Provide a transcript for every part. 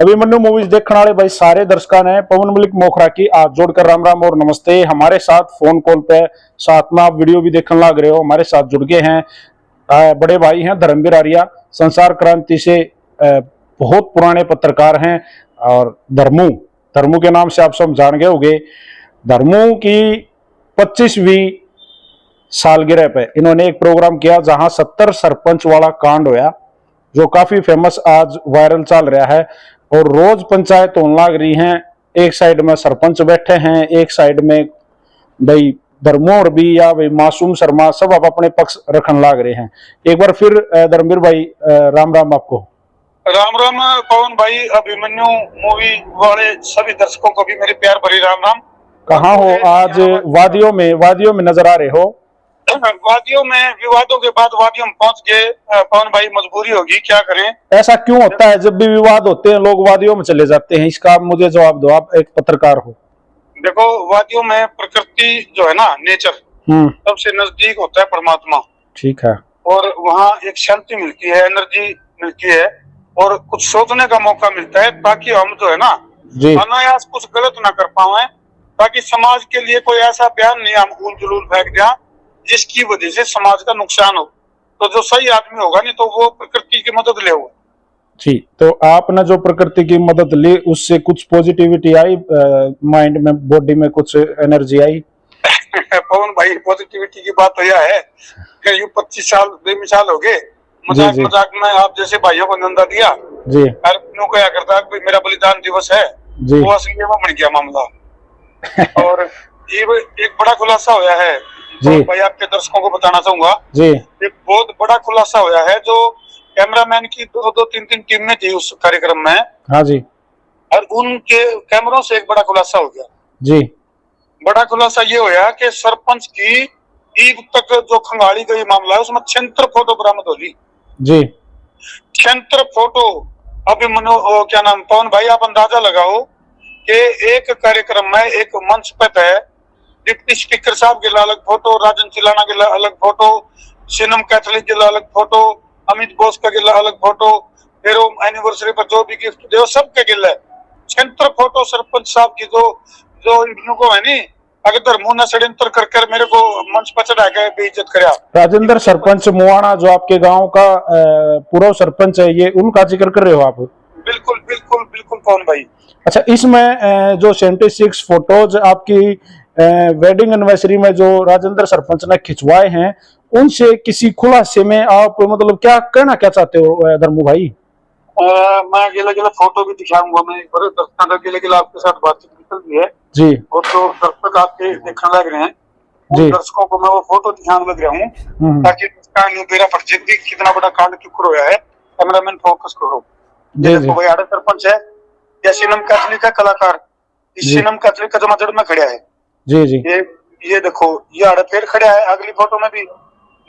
Abhimanyu movies देखने वाले भाई सारे दर्शकों ने पवन मलिक मोखरा की हाथ जोड़कर राम राम और नमस्ते। हमारे साथ फोन कॉल पे साथ में आप वीडियो भी देखने लग रहे हो, हमारे साथ जुड़ गए हैं बड़े भाई हैं धर्मवीर आर्या, संसार क्रांति से बहुत पुराने पत्रकार हैं। और धर्मू के नाम से आप सब जान गए होंगे। धर्मू की 25वीं सालगिरह पे इन्होंने एक प्रोग्राम किया जहां 70 सरपंच वाला कांड होया, जो काफी फेमस आज वायरल चल रहा है। और रोज पंचायत होने लग रही हैं, एक साइड में सरपंच बैठे हैं, एक साइड में भाई धर्मोर भी या भाई मासूम शर्मा, सब आप अपने पक्ष रखने लग रहे हैं। एक बार फिर धर्मवीर भाई राम राम आपको। राम राम पवन भाई, अभिमन्यु मूवी वाले सभी दर्शकों को भी मेरे प्यार भरी राम राम। कहाँ हो आज? वादियों में नजर आ रहे हो। वादियों में विवादों के बाद वादियों में पहुंच गए पवन भाई, मजबूरी होगी, क्या करें। ऐसा क्यों होता है? जब भी विवाद होते हैं लोग वादियों में चले जाते हैं, इसका आप मुझे जवाब दो, आप एक पत्रकार हो। देखो, वादियों में प्रकृति जो है ना, नेचर सबसे नजदीक होता है परमात्मा। ठीक है। और वहाँ एक शांति मिलती है, एनर्जी मिलती है और कुछ सोचने का मौका मिलता है, ताकि हम जो है ना अनायास कुछ गलत ना कर पाए, ताकि समाज के लिए कोई ऐसा बयान नहीं हम उल जुलूल फेंक दिया जिसकी वजह से समाज का नुकसान हो। तो जो सही आदमी होगा नहीं तो वो प्रकृति की मदद ले होगा। जी, तो आपने जो प्रकृति की मदद ली उससे कुछ पॉजिटिविटी आई माइंड में, बॉडी में कुछ एनर्जी आई? पवन भाई, पॉजिटिविटी की बात तो यह है कि ये 25 साल बेमिसाल हो गए, मजाक में आप जैसे भाइयों को निंदा दिया जी, क्या करता है मेरा बलिदान दिवस है जी, वो असली में बन गया मामला। और ये एक बड़ा खुलासा होया है जी, भाई आपके दर्शकों को बताना चाहूंगा जी। एक बहुत बड़ा खुलासा होया है, जो कैमरामैन की दो तीन टीमें थी उस कार्यक्रम में। हाँ जी। और उनके कैमरों से एक बड़ा खुलासा हो गया जी। बड़ा खुलासा ये होया कि सरपंच की ईद तक जो खंगाली गई मामला है, उसमें 76 फोटो बरामद होगी जी। 76 फोटो। अभी क्या नाम पवन भाई, आप अंदाजा लगाओ कि एक कार्यक्रम में एक मंच पे है, डिप्टी स्पीकर साहब के अलग फोटो, राजन चिलाना के अलग फोटो, सिनम कैथलिक के अलग फोटो, अमित बोस का गिला अलग फोटो, फिर एनिवर्सरी पर जो भी गिफ्ट दे सबके गिला है। 76 फोटो सरपंच साहब की जो इन को है नी, अगर धर्मू ने षड्यंत्र कर मेरे को मंच पर चढ़ा के बेइज्जत कराया। राजेंद्र सरपंच मुआना जो आपके गांव का पूर्व सरपंच है, ये उनका जिक्र कर रहे हो आप? बिल्कुल बिल्कुल बिल्कुल पवन भाई। अच्छा, इसमें जो 76 फोटोज आपकी वेडिंग एनिवर्सरी में जो राजेंद्र सरपंच ने खिंचवाए हैं, उनसे किसी खुलासे में आप मतलब क्या कहना क्या चाहते हो धर्मू भाई? मैं अकेले फोटो भी दिखाऊंगा, मैं अकेले आपके साथ बातचीत निकल रही है जी। और तो दर्शक आपके देखने लग रहे हैं जी, दर्शकों को मैं वो फोटो दिखाने लग रहा हूँ, ताकि मेरा फर्ज भी कितना बड़ा कांड क्यों रोया है। कैमरामैन फोकस करो जी। देखो भाई, आड़े सरपंच है या सिनम कैथलिक का कलाकार, इस सिनम कैथलिक का जमाजड़ में खड़ा है जी जी। ये देखो, ये आड़े फिर खड़ा है। अगली फोटो में भी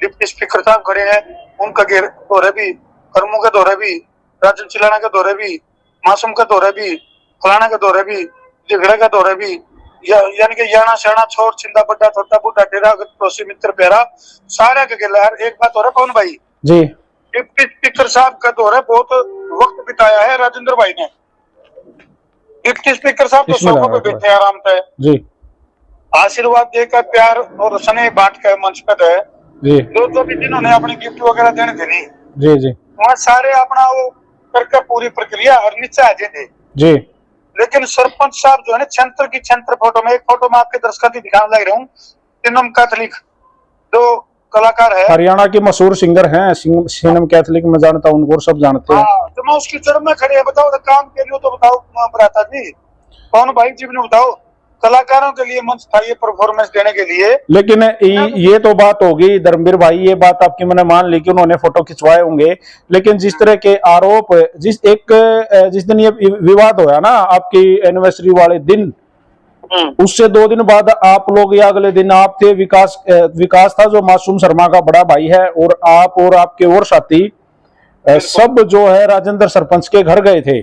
डिप्टी स्पीकर साहब खड़े हैं, उनका दौरे भी, कर्मू के दौरे भी, राजन चिलाना के दौरे भी, मासूम का दौरे भी, फलाना के दौरे भी, झगड़ा का दौरे भी, यानी कि याना शाना छोड़ छिंदा बड्डा छोटा बूढ़ा टेरा पड़ोसी मित्र प्यारा सारे के गिला। एक बात हो रहा कौन भाई जी, डिप्टी स्पीकर साहब का दौरे बहुत वक्त बिताया है राजेंद्र भाई ने। डिप्टी स्पीकर साहब तो सोफे पे बैठे आराम से जी, आशीर्वाद देकर प्यार और स्नेह बांट कर मंच पे है जी। दो भी जिन्होंने अपने गिफ्ट वगैरह देने थे नहीं जी जी, वहाँ सारे अपना वो करके पूरी प्रक्रिया और नीचे आ जाते जी। लेकिन सरपंच साहब जो है ना, 76 की 76 फोटो में, एक फोटो में आपके दर्शकों की दिखाने लग रहा हूँ, सिनम कैथलिक जो कलाकार है, हरियाणा के मशहूर सिंगर हैं, सिनम कैथलिक में जानता हूँ उनको, सब जानते हैं। तो मैं उसकी जड़ में खड़े हैं, बताओ तो काम के लिए तो बताओ भ्राता जी, कौन भाई जी ने बताओ, कलाकारों के लिए मंच था ये परफॉर्मेंस देने के लिए। लेकिन ये तो बात होगी धर्मवीर भाई, ये बात आपकी मैंने मान ली कि उन्होंने फोटो खिंचवाए होंगे, लेकिन जिस तरह के आरोप जिस दिन ये विवाद होया ना आपकी एनिवर्सरी वाले दिन, उससे 2 दिन बाद आप लोग या अगले दिन आप थे, विकास था जो मासूम शर्मा का बड़ा भाई है, और आप और आपके और साथी सब जो है राजेंद्र सरपंच के घर गए थे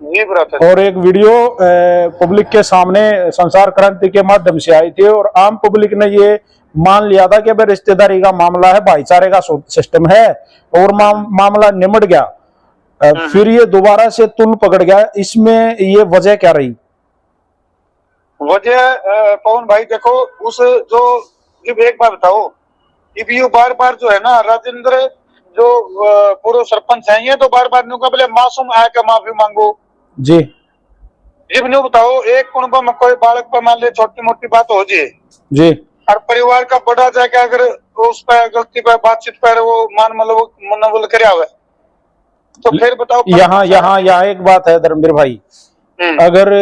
और एक वीडियो पब्लिक के सामने संसार क्रांति के माध्यम से आई थी, और आम पब्लिक ने ये मान लिया था कि भाई रिश्तेदारी का मामला है, भाईचारे का सिस्टम है, और मामला निमट गया। फिर ये दोबारा से तुल पकड़ गया, इसमें ये वजह क्या रही? वजह पवन भाई देखो, उस जो जब एक बार बताओ, अब ये बार बार जो है ना राजेंद्र जो पूर्व सरपंच है, ये तो बार बार न्यू का बोले मासूम आया का माफी मांगो जी। जब न्यू बताओ एक कुनबा में कोई बालक पर मान ले छोटी मोटी बात हो जाए जी, और परिवार का बड़ा जाके अगर उस पर गलती पर बातचीत पर वो मनोबल कराया हुआ, तो फिर बताओ। यहाँ एक बात है धर्मवीर भाई, अगर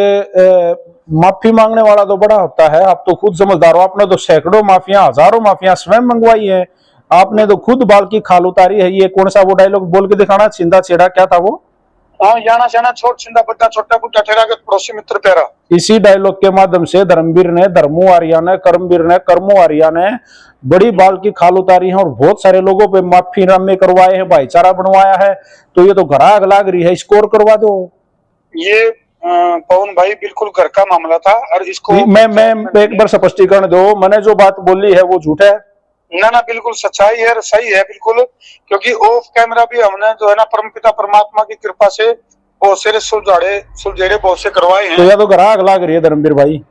माफी मांगने वाला तो बड़ा होता है, आप तो खुद समझदार हो, आपने तो सैकड़ों माफिया हजारों माफिया स्वयं मंगवाई है, आपने तो खुद बाल की खाल उतारी है। ये कौन सा वो डायलॉग बोल के दिखाना, छिंदा छेड़ा क्या था वो? हाँ, जाना जाना छोट छिंदा बड्डा छोटा बुड्ढा ठहरा के पड़ोसी मित्र प्यारा। इसी डायलॉग के माध्यम से धर्मवीर ने, धर्मू आर्या ने, कर्मवीर ने, कर्मो आर्या ने बड़ी बाल की खाल उतारी है और बहुत सारे लोगों पे माफी नामे करवाए हैं, भाईचारा बनवाया है। तो ये तो घर आग लाग रही है, स्कोर करवा दो। ये पवन भाई बिल्कुल घर का मामला था और इसको मैं एक बार स्पष्टीकरण दो, मैंने जो बात बोली है वो झूठ है? ना ना, बिल्कुल सच्चाई है, सही है बिल्कुल, क्योंकि ऑफ कैमरा भी हमने जो है ना परमपिता परमात्मा की कृपा से बहुत सारे सुलझेड़े बहुत से करवाए हैं। तो यह तो घर आग लाग रही है धर्मवीर भाई।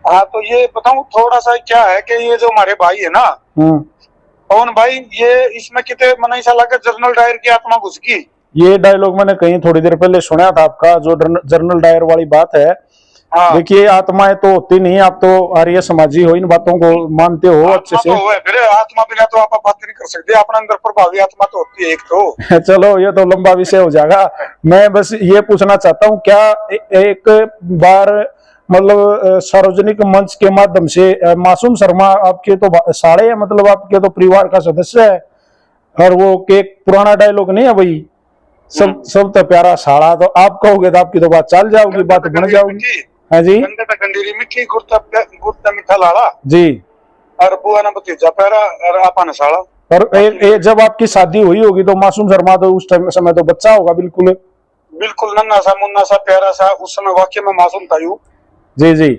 हाँ, तो ये बताऊं थोड़ा सा क्या है कि ये जो हमारे भाई है ना पवन भाई, ये इसमें कितने मना ऐसा लगा जनरल डायर की आत्मा घुस गई। ये डायलॉग मैंने कहीं थोड़ी देर पहले सुना था आपका, जो जनरल डायर वाली बात है। हाँ। देखिए, आत्माएं तो होती नहीं, आप तो आर्य समाजी हो, इन बातों को मानते हो अच्छे से। तो आत्मा बिना तो आप बात नहीं कर सकते, अपने अंदर प्रभावी आत्मा तो होती है एक तो। चलो, ये तो लंबा विषय हो जाएगा। मैं बस ये पूछना चाहता हूँ, क्या एक बार मतलब सार्वजनिक मंच के माध्यम से मासूम शर्मा आपके तो साड़े है, मतलब आपके तो परिवार का सदस्य है, और वो एक पुराना डायलॉग नहीं है भाई, सब तो प्यारा साड़ा, तो आप कहोगे तो आपकी तो बात चल जाओगी, बात बन जाओगी। हाँ जी, मिठी गुड़ता मीठा लाड़ा जी, और बुआ ना भतीजा प्यारा और आपा ने साड़ा। और जब आपकी शादी हुई होगी तो मासूम शर्मा तो उस टाइम समय तो बच्चा होगा, बिल्कुल बिल्कुल नन्हा सा मुन्ना सा प्यारा सा, उस समय वाकई में मासूम था यू। जी जी।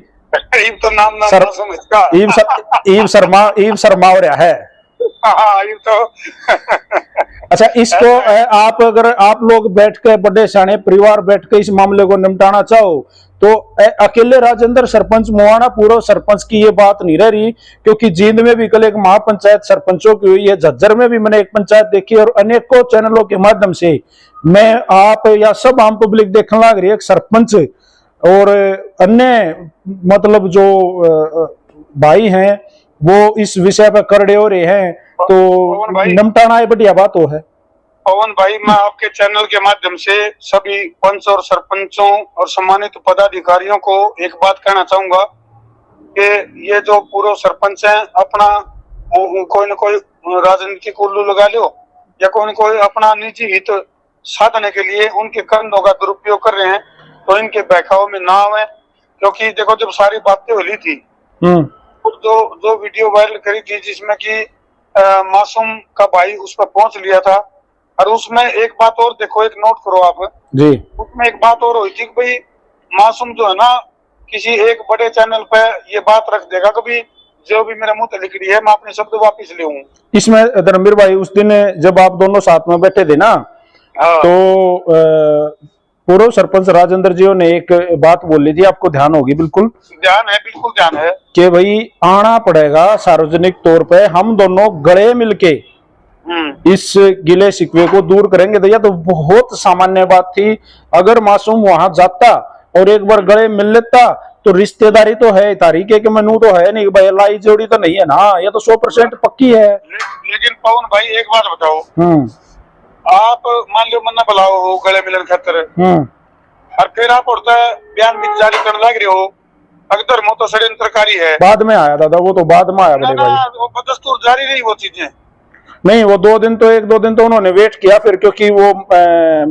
ईब तो नाम मासूम इसका, ईब शर्मा हो रहा है। हाँ, ये तो अच्छा, इसको आप अगर आप लोग बैठ के बड़े सियाने परिवार बैठ के इस मामले को निपटाना चाहो तो अकेले राजेंद्र सरपंच मुआना पूर्व सरपंच की ये बात नहीं रह रही, क्योंकि जींद में भी कल एक महापंचायत सरपंचों की हुई है, झज्जर में भी मैंने एक पंचायत देखी, और अनेकों चैनलों के माध्यम से मैं आप या सब आम पब्लिक देखने लग रही है। सरपंच और अन्य मतलब जो भाई हैं वो इस विषय पर करड़े हो रहे हैं, तो निपटाना बढ़िया बात हो है। पवन भाई, मैं आपके चैनल के माध्यम से सभी पंच और सरपंचों और सम्मानित पदाधिकारियों को एक बात कहना चाहूंगा कि ये जो पूर्व सरपंच हैं, अपना कोई न कोई राजनीतिक उल्लू लगा लो या कोई न कोई अपना निजी हित साधने के लिए उनके कंधों का दुरुपयोग कर रहे हैं, तो इनके बहकाव में ना आवे। क्योंकि देखो, जब सारी बातें हुई थी, जो वीडियो वायरल करी थी जिसमें कि मासूम का भाई उस पर पहुंच लिया था, और उसमें एक बात और देखो, एक नोट करो आप जी, उसमें एक बात और हुई थी कि भाई मासूम जो है ना किसी एक बड़े चैनल पे ये बात रख देगा कभी जो भी मेरे मुंह पे लिख रही है मैं अपने शब्द वापिस ले लूं। इसमें धर्मवीर भाई, उस दिन जब आप दोनों साथ में बैठे थे ना, तो पूर्व सरपंच राजेंद्र जी ने एक बात बोली थी, आपको ध्यान होगी? बिल्कुल ध्यान है, बिल्कुल ध्यान है कि भाई आना पड़ेगा सार्वजनिक तौर पे, हम दोनों गले मिलके इस गिले शिकवे को दूर करेंगे। तो यह तो बहुत सामान्य बात थी, अगर मासूम वहां जाता और एक बार गले मिल लेता तो रिश्तेदारी तो है तारीखे के मनु तो है नहीं, भाई लाई जोड़ी तो नहीं है ना, ये तो 100% पक्की है। लेकिन पवन भाई एक बात बताओ, आप मान लो मन्ना बुलाओ हो गले मिलन खातर, और फिर आप उड़ता बयान भी जारी करने लग रहे हो, अगर वो तो षड्यंत्रकारी है। बाद में आया दादा, वो तो बाद में आया बड़े भाई, वो बदस्तूर जारी रही वो चीजें नहीं। वो 2 दिन तो 1-2 दिन तो उन्होंने वेट किया फिर, क्योंकि वो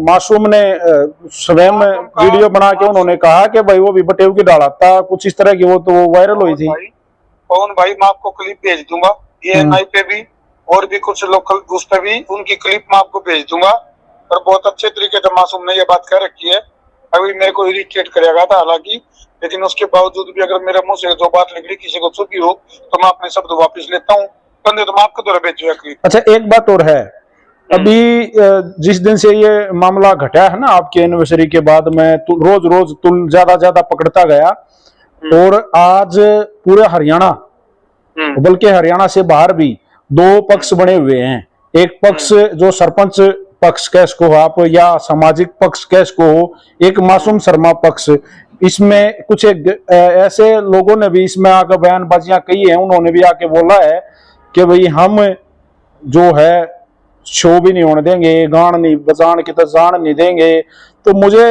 मासूम ने स्वयं वीडियो बना के उन्होंने कहा कि भाई वो भी बटेव की डालता कुछ इस तरह की, वो तो वायरल हुई थी। पवन भाई, मैं आपको क्लिप भेज दूंगा, ये नाई पे भी और भी कुछ लोकल उस पे भी उनकी क्लिप मैं आपको भेज दूंगा, और बहुत अच्छे तरीके से मासूम ने ये बात कह रखी है। अभी मेरे को इरिटेट करेगा था हालांकि, लेकिन उसके बावजूद भी अगर मेरे मुंह से जो बात निकली किसी को चुकी हो तो मैं अपने शब्द वापस लेता हूँ। तो मैं आपको तो भेजूंगा क्लिप। अच्छा, एक बात और है, अभी जिस दिन से ये मामला घटा है ना आपके एनिवर्सरी के बाद, मैं रोज रोज तुल ज्यादा पकड़ता गया, और आज पूरे हरियाणा, बल्कि हरियाणा से बाहर भी 2 पक्ष बने हुए हैं। एक पक्ष जो सरपंच पक्ष कह सको आप, या सामाजिक पक्ष कह सको, एक मासूम शर्मा पक्ष। इसमें कुछ ऐसे लोगों ने भी इसमें आकर बयानबाजियां कही है, उन्होंने भी आके बोला है कि भाई हम जो है शो भी नहीं होने देंगे, गान नहीं बजान की तो जान नहीं देंगे। तो मुझे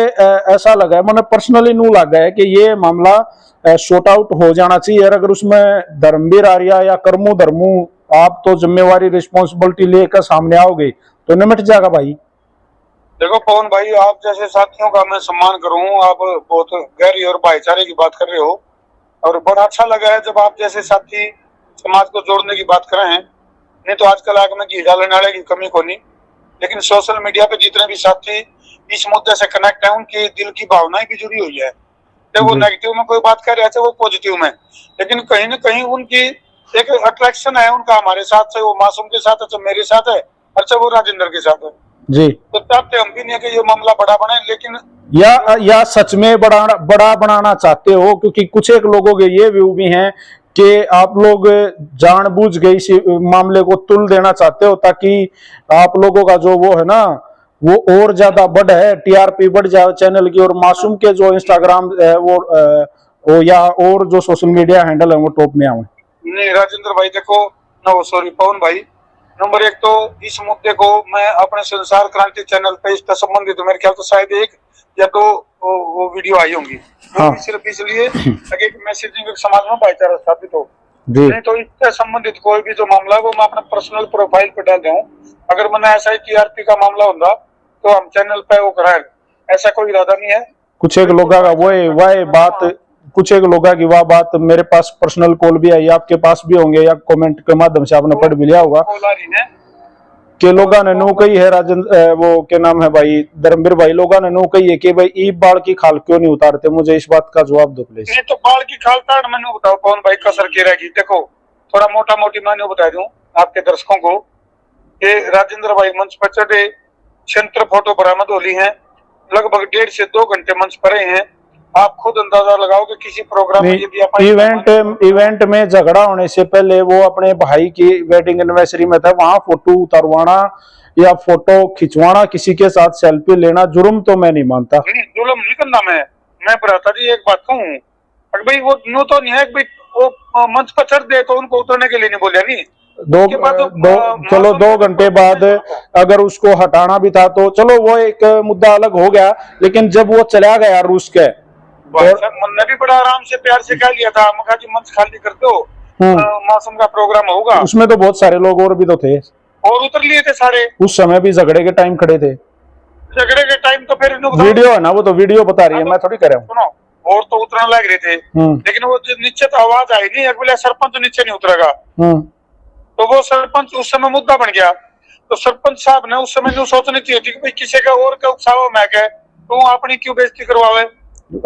ऐसा लगा है, मैंने पर्सनली नू लगा है कि ये मामला शॉर्ट आउट हो जाना चाहिए। अगर उसमें धर्मवीर आर्या या कर्मू धर्मू आप तो जिम्मेवारी रिस्पॉन्सिबिलिटी लेकर सामने आओगे तो निमट जाएगा भाई। देखो पवन भाई, आप जैसे साथियों का मैं सम्मान करूं, आप बहुत गहरी और भाईचारे की बात कर रहे हो, और बड़ा अच्छा लगा है जब आप जैसे साथी समाज को जोड़ने की बात कर रहे हैं। नहीं तो आजकल आग में घी डालने वाले की कमी को नहीं, लेकिन सोशल मीडिया पे जितने भी साथी इस मुद्दे से कनेक्ट है, उनकी दिल की भावनाएं भी जुड़ी हुई है। चाहे वो नेगेटिव में कोई बात कर रहे हैं, चाहे वो पॉजिटिव में, लेकिन कहीं ना कहीं उनकी एक अट्रैक्शन है उनका हमारे साथ, से वो मासूम के साथ है, चाहे मेरे साथ है, और चाहे वो राजेंद्र के साथ है जी। तो चाहते हम भी नहीं कि ये मामला बड़ा बने, लेकिन या सच में बड़ा बनाना चाहते हो, क्योंकि कुछ एक लोगों के ये व्यू भी हैं कि आप लोग जानबूझ के इस मामले को तुल देना चाहते हो, ताकि आप लोगों का जो वो है ना वो और ज्यादा बढ़े, टीआरपी बढ़ जाए चैनल की, और मासूम के जो इंस्टाग्राम वो या और जो सोशल मीडिया हैंडल है वो टॉप में आए। नहीं राजेंद्र भाई देखो, नो सॉरी पवन भाई, नंबर 1 तो इस मुद्दे को मैं अपने संसार क्रांति चैनल पे इससे संबंधित मेरे ख्याल तो शायद 1 या 2 वो वीडियो आई होंगी। हाँ। सिर्फ इसलिए ताकि मैसेजिंग समाज में भाईचारा स्थापित हो। नहीं तो इससे संबंधित कोई भी जो मामला वो मैं अपने पर्सनल प्रोफाइल पे डाल दूं। अगर मैंने ऐसा ही टीआरपी का मामला होगा तो हम चैनल पे वो कराए, ऐसा कोई इरादा नहीं है। कुछ एक लोगों का वह बात, कुछ एक लोगों की वह बात मेरे पास पर्सनल कॉल भी आई, आपके पास भी होंगे या कमेंट के माध्यम से आपने पढ़ भी लिया होगा कि लोगों ने नू कही है, राजेंद्र वो क्या नाम है भाई, धर्मवीर भाई, लोगों ने नू कही है कि भाई ई बाल की खाल क्यों नहीं उतारते। मुझे इस बात का जवाब दो प्लीज। ये तो बाल की खाल ताड़ मैंने बताओ कौन भाई कसर की रहेगी। देखो थोड़ा मोटा मोटी मैंने बता दूं आपके दर्शकों को कि राजेंद्र भाई मंच पर चढ़े, 76 फोटो बरामद होली हैं, लगभग 1.5 से 2 घंटे मंच पर हैं। आप खुद अंदाजा लगाओ कि किसी प्रोग्राम में इवेंट में झगड़ा होने से पहले वो अपने भाई की वेडिंग एनिवर्सरी में था, वहां फोटो उतारवाना या फोटो खिंचवाना, किसी के साथ सेल्फी लेना जुर्म तो मैं नहीं मानता। जुर्म नहीं करना। मैं भ्राता जी एक बात कहूँ, भाई वो नो तो नहीं है भाई, वो मंच पर चढ़ दे तो उनको उतरने के लिए नहीं बोलिया नहीं। चलो 2 घंटे बाद अगर उसको हटाना भी था तो चलो वो एक मुद्दा अलग हो गया, लेकिन जब वो चला गया रूस के, मैंने भी बड़ा आराम से प्यार से कह लिया था, मगा जी मंच खाली कर दो, मौसम का प्रोग्राम होगा। उसमें तो बहुत सारे लोग और भी तो थे, और उतर लिए थे सारे। उस समय भी झगड़े के टाइम खड़े थे। झगड़े के टाइम तो फिर वीडियो है ना, वो तो वीडियो बता रही है, मैं थोड़ी कह रहा हूँ। सुनो, और तो उतरने लग रहे थे, लेकिन वो नीचे तो आवाज आई नहीं, अगले सरपंच नीचे नहीं उतरेगा, तो वो सरपंच उस समय मुद्दा बन गया। तो सरपंच साहब ने उस समय सोचनी चाहिए थी कि भाई किसी का और का उत्साह मैं कह तो अपनी क्यों बेइज्जती करवावे।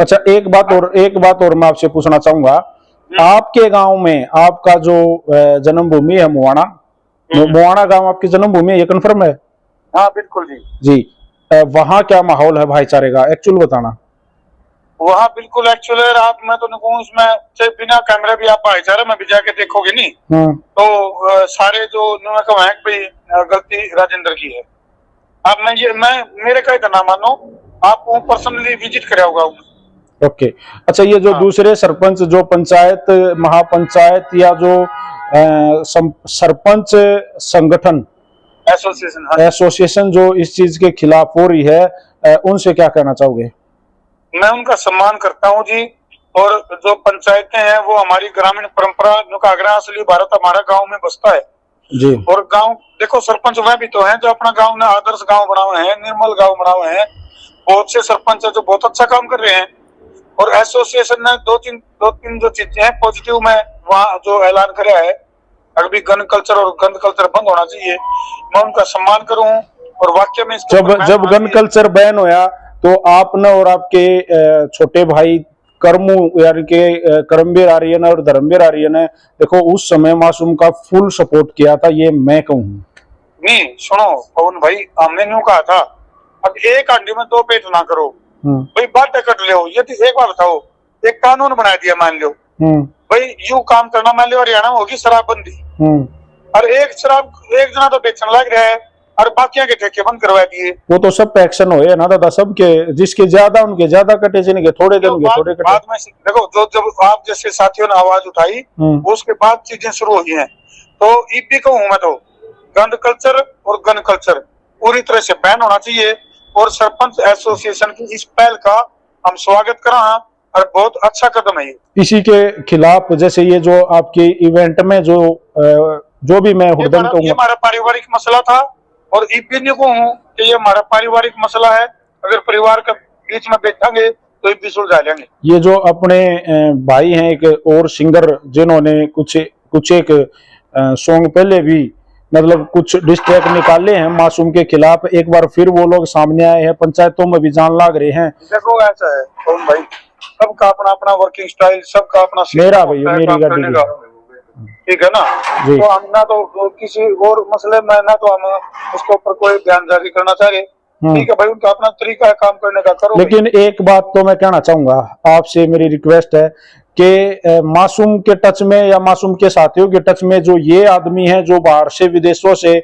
अच्छा एक बात और मैं आपसे पूछना चाहूंगा, आपके गांव में आपका जो जन्मभूमि है मुआना गांव आपकी जन्मभूमि है, ये कन्फर्म है? हाँ बिल्कुल जी। वहाँ क्या माहौल है भाईचारे का, एक्चुअल बताना। वहाँ बिल्कुल एक्चुअल है। आप मैं तो कहूँ उसमें चाहे बिना कैमरे भी आप भाईचारे में भी जाके देखोगे नहीं तो सारे जो भाई गलती राजेंद्र की है। अब मैं मेरे का इतना मानो, आप वो पर्सनली विजिट करे होगा। ओके अच्छा, ये जो दूसरे सरपंच जो पंचायत महापंचायत या जो सरपंच संगठन एसोसिएशन जो इस चीज के खिलाफ हो रही है, उनसे क्या कहना चाहोगे? मैं उनका सम्मान करता हूं जी, और जो पंचायतें हैं वो हमारी ग्रामीण परंपरा नुकागरा असली भारत हमारा गांव में बसता है जी। और गांव देखो सरपंच वह भी तो हैं जो अपना गांव ने आदर्श गांव बना हुए हैं, निर्मल गांव बना हुए हैं। बहुत से सरपंच है जो बहुत अच्छा काम कर रहे हैं, और एसोसिएशन ने दो तीन जो चीजें हैं पॉजिटिव में वहाँ जो ऐलान कराया है, अभी गन कल्चर और गंद कल्चर बंद होना चाहिए। मैं उनका सम्मान करूं, और वाक्य में जब गन कल्चर बैन होया तो आपने और आपके छोटे भाई कर्मू यानी के कर्मवीर आर्यन और धर्मवीर आर्यन ने देखो उस समय मासूम का फुल सपोर्ट किया था, ये मैं कहूँ। नहीं सुनो पवन भाई, हमने यूं कहा था अब एक हांडी में दो पेट ना करो भाई, बातें कर लो। ये तो एक बार बताओ, एक कानून बना दिया मान लो भाई, यूं काम करना, मान लो हरियाणा में होगी शराबबंदी, और एक शराब एक जना तो बेचने लग रहा है और बाकियों के ठेके बंद करवा दिए। वो तो सब पे एक्शन हो ना दादा, सबके जिसके ज्यादा उनके ज्यादा कटे, जिनके थोड़े दिन के थोड़े कटे। बाद में देखो, जो जब आप जैसे साथियों ने आवाज उठाई उसके बाद चीजें शुरू हुई हैं। तो ईपी को हूं मैं तो गंद कल्चर और गन कल्चर पूरी तरह से बैन होना चाहिए, और सरपंच एसोसिएशन की इस पहल का हम स्वागत कर रहे हैं और बहुत अच्छा कदम है ये। इसी के खिलाफ जैसे ये जो आपके इवेंट में जो भी मैं हुड़दंग कहूंगा, ये हमारा पारिवारिक मसला था, और ईपी ने को हूँ कि ये हमारा पारिवारिक मसला है, अगर परिवार के बीच में बैठेंगे तो ईपी सुलझा लेंगे। ये जो अपने भाई हैं एक और सिंगर, जिन्होंने कुछ एक सॉन्ग पहले भी मतलब कुछ डिस्ट्रैक्ट निकाले हैं मासूम के खिलाफ, एक बार फिर वो लोग सामने आए हैं, पंचायतों में भी जान लाग रहे हैं। देखो ऐसा है कौन भाई, सबका अपना अपना वर्किंग स्टाइल, सबका अपना मेरा भैया मेरी गाड़ी, ठीक है ना। तो हम ना तो किसी और मसले में ना तो हम उसके ऊपर कोई ध्यान जारी करना चाह रहे, ठीक है भाई, उनका अपना तरीका है काम करने का, करो। लेकिन एक बात तो मैं कहना चाहूंगा आपसे, मेरी रिक्वेस्ट है कि मासूम के टच में या मासूम के साथियों के टच में जो ये आदमी है जो बाहर से विदेशों से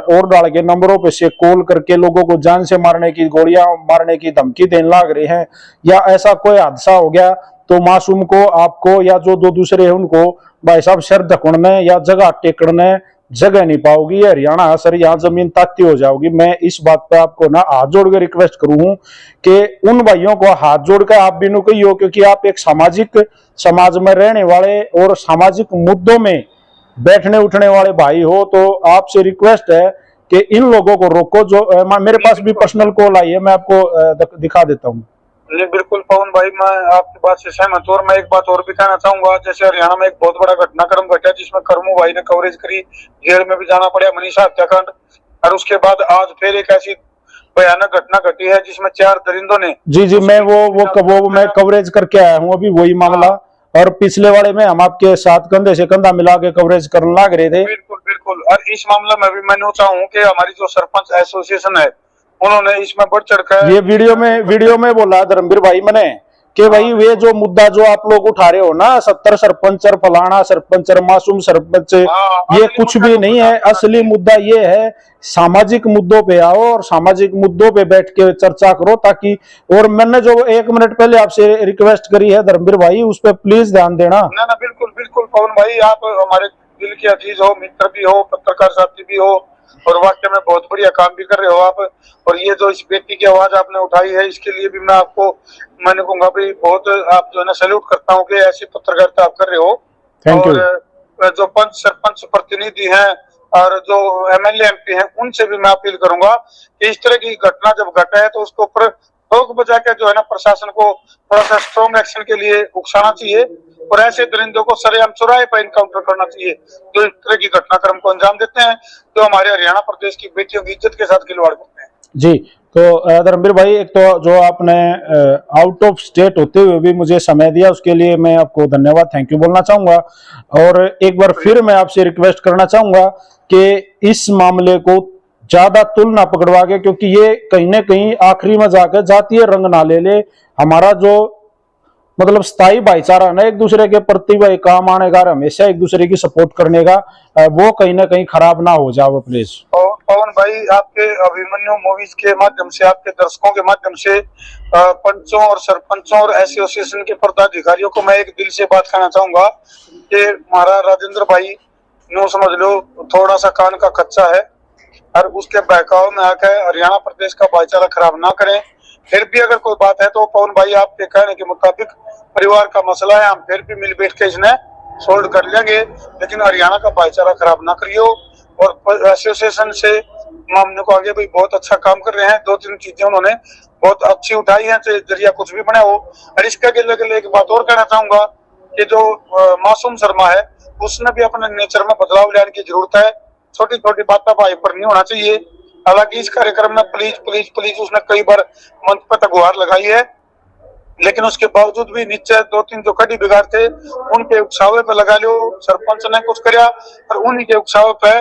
और डाल के नंबरों पे से कॉल करके लोगों को जान से मारने की, गोलियां मारने की धमकी देने लग रहे हैं, या ऐसा कोई हादसा हो गया तो मासूम को, आपको या जो दो दूसरे हैं उनको भाई साहब सर धकड़ने या जगह टेकड़ने जगह नहीं पाओगी, हरियाणा सर यहाँ जमीन ताकती हो जाओगी। मैं इस बात पे आपको ना हाथ जोड़ के रिक्वेस्ट करूं कि उन भाइयों को हाथ जोड़कर आप भी कहियो, क्योंकि आप एक समाज में रहने वाले और सामाजिक मुद्दों में बैठने उठने वाले भाई हो, तो आपसे रिक्वेस्ट है कि इन लोगों को रोको। जो मेरे पास भी पर्सनल कॉल आई है, मैं आपको दिखा देता हूँ। जी बिल्कुल पवन भाई, मैं आपकी बात से सहमत हूं, और मैं एक बात और भी कहना चाहूंगा। जैसे हरियाणा में एक बहुत बड़ा घटनाक्रम घटा जिसमें करमू भाई ने कवरेज करी, जेल में भी जाना पड़ा, मनीषा हत्याकांड, और उसके बाद आज फिर एक ऐसी भयानक घटना घटी है जिसमें 4 दरिंदों ने। जी मैं वो मैं कवरेज करके आया हूँ अभी वही मामला, और पिछले वाले में हम आपके साथ कंधे से कंधा मिला के कवरेज करने लग रहे थे। बिल्कुल बिल्कुल, और इस मामले में भी मैं चाहूँ कि हमारी जो सरपंच एसोसिएशन है उन्होंने इसमें बढ़ चढ़कर, ये वीडियो में बोला धर्मवीर भाई मैंने कि भाई वे जो मुद्दा जो आप लोग उठा रहे हो ना, 70 सरपंच फलाना सरपंच मासूम सरपंच, ये कुछ भी नहीं है। असली मुद्दा ये है, सामाजिक मुद्दों पे आओ और सामाजिक मुद्दों पे बैठ के चर्चा करो, ताकि, और मैंने जो 1 मिनट पहले आपसे रिक्वेस्ट करी है धर्मवीर भाई, उस पर प्लीज ध्यान देना। ना बिल्कुल बिल्कुल पवन भाई, आप हमारे दिल के अजीज हो, मित्र भी हो, पत्रकार साथी भी हो, और वाकई में बहुत बढ़िया काम भी कर रहे हो आप। और ये जो इस व्यक्ति की आवाज आपने उठाई है, इसके लिए भी मैं आपको, मैंने कहूंगा भाई बहुत आप जो है ना सैल्यूट करता हूँ कि ऐसी पत्रकारिता आप कर रहे हो। और जो पंच सरपंच प्रतिनिधि हैं और जो एमएलए एमपी हैं, उनसे भी मैं अपील करूंगा कि इस तरह की घटना जब घटा है तो उसके ऊपर रोक बजा के जो है ना प्रशासन को थोड़ा सा स्ट्रॉन्ग एक्शन के लिए उकसाना चाहिए, और ऐसे दरिंदों को सरेआम चौराहे पर इनकाउंटर करना चाहिए जो इस तरह की घटनाक्रम को अंजाम देते हैं, जो हमारे हरियाणा प्रदेश की बेटियों की इज्जत के साथ खिलवाड़ करते हैं। जी तो धर्मवीर भाई, एक तो जो आपने आउट ऑफ स्टेट होते हुए भी मुझे समय दिया, उसके लिए मैं आपको धन्यवाद, थैंक यू बोलना चाहूंगा। और एक बार फिर मैं आपसे रिक्वेस्ट करना चाहूंगा कि इस मामले को ज्यादा तुलना पकड़वा के, क्योंकि ये कहीं ना कहीं आखिरी में जाकर जातीय रंग ना ले ले, हमारा जो मतलब स्थायी भाईचारा ना एक दूसरे के प्रति भाई काम आने का, हमेशा एक दूसरे की सपोर्ट करने का, वो कहीं ना कहीं खराब ना हो जाए प्लीज। पवन भाई, आपके अभिमन्यु मूवीज के माध्यम से, आपके दर्शकों के माध्यम से पंचों और सरपंचों और एसोसिएशन के पदाधिकारियों को मैं एक दिल से बात कहना चाहूंगा कि हमारा राजेंद्र भाई नो समझ लो थोड़ा सा कान का कच्चा है, और उसके बहकाव में आकर हरियाणा प्रदेश का भाईचारा खराब ना करें। फिर भी अगर कोई बात है तो पवन भाई आपके कहने के मुताबिक परिवार का मसला है, हम फिर भी मिल बैठ के इसने सोल्व कर लेंगे, लेकिन हरियाणा का भाईचारा खराब ना करियो। और एसोसिएशन से मामले को आगे भी बहुत अच्छा काम कर रहे हैं, 2-3 चीजें उन्होंने बहुत अच्छी उठाई है, तो जरिया कुछ भी बने हो। और इसके अगले एक बात और कहना चाहूंगा कि जो मासूम शर्मा है उसने भी अपने नेचर में बदलाव लाने की जरूरत है, छोटी छोटी बातों भाई पर नहीं होना चाहिए। हालांकि इस कार्यक्रम में पुलिस पुलिस पुलिस उसने कई बार मंच पर गुहार लगाई है, लेकिन उसके बावजूद भी नीचे 2-3 जो कड़ी बिगाड़ थे उनके उकसावे पे लगा लो, सरपंच ने कुछ कराया और उन्हीं के उकसावे पे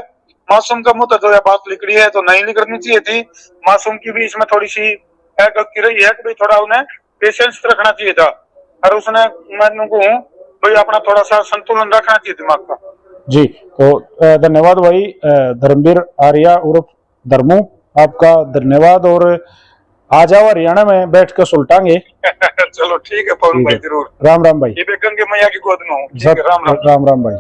मासूम का मुंह तो बात लिखड़ी है तो नहीं लिखनी चाहिए थी। मासूम की भी इसमें थोड़ी सी गलती रही है कि भाई थोड़ा उन्हें पेशेंस रखना चाहिए था, और उसने मैं को भाई अपना थोड़ा सा संतुलन रखना चाहिए दिमाग का। जी, तो धन्यवाद भाई धर्मवीर आर्या उर्फ धर्मू, आपका धन्यवाद। और आ जाओ हरियाणा में बैठ कर सुलटाएंगे। चलो ठीक है पवन भाई, जरूर। राम राम भाई। ये गंगे मैया की गोद में हूँ। राम राम भाई।